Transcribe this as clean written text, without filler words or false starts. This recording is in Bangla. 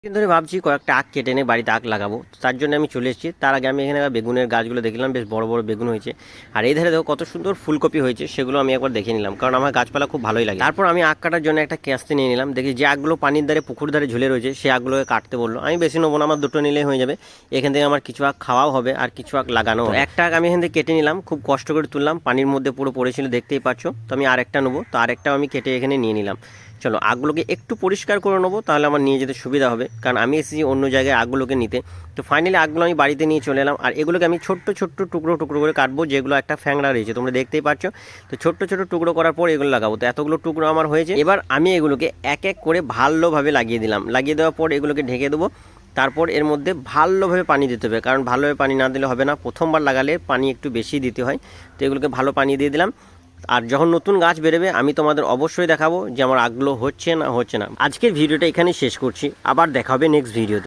দিন ধরে ভাবছি কয়েকটা আখ কেটে এনে বাড়িতে আখ লাগাবো, তার জন্য আমি চলে এসেছি। তার আগে আমি এখানে বেগুনের গাছগুলো দেখলাম, বেশ বড় বড় বেগুন হয়েছে। আর এই ধারে দেখো কত সুন্দর ফুলকপি হয়েছে, সেগুলো আমি একবার দেখে নিলাম, কারণ আমার গাছপালা খুব ভালোই লাগে। তারপর আমি আখ কাটার জন্য একটা কাস্তে নিয়ে নিলাম। দেখি যে আখগুলো পানির ধারে পুকুর ধারে ঝুলে রয়েছে, সেই আখগুলোকে কাটতে বললো। আমি বেশি নেবো না, আমার দুটো নিলেই হয়ে যাবে। এখান থেকে আমার কিছু আখ খাওয়াও হবে আর কিছু আখ লাগানো হবে। একটা আখ আমি এখান থেকে কেটে নিলাম, খুব কষ্ট করে তুললাম, পানির মধ্যে পুরো পড়েছিল দেখতেই পাচ্ছ। তো আমি আরেকটা নেবো, তো আরেকটাও আমি কেটে এখানে নিয়ে নিলাম। চলো আখগুলোকে একটু পরিষ্কার করে নেবো, তাহলে আমার নিয়ে যেতে সুবিধা হবে, কারণ আমি এসেছি অন্য জায়গায় আখগুলোকে নিতে। তো ফাইনালি আখগুলো আমি বাড়িতে নিয়ে চলে এলাম, আর এগুলোকে আমি ছোট্ট ছোট্ট টুকরো টুকরো করে কাটবো, যেগুলো একটা ফ্যাংড়া রয়েছে তোমরা দেখতেই পাচ্ছ। তো ছোট্ট ছোট্ট টুকরো করার পর এগুলো লাগাবো। তো এতগুলো টুকরো আমার হয়েছে, এবার আমি এগুলোকে এক এক করে ভালোভাবে লাগিয়ে দিলাম। লাগিয়ে দেওয়ার পর এগুলোকে ঢেকে দেবো। তারপর এর মধ্যে ভালোভাবে পানি দিতে হবে, কারণ ভালোভাবে পানি না দিলে হবে না, প্রথমবার লাগালে পানি একটু বেশি দিতে হয়। তো এগুলোকে ভালো পানি দিয়ে দিলাম। আর যখন নতুন গাছ বেরোবে আমি তোমাদের অবশ্যই দেখাবো যে আমার আখগুলো হচ্ছে না হচ্ছে না। আজকের ভিডিওটা এখানেই শেষ করছি, আবার দেখা হবে নেক্সট ভিডিওতে।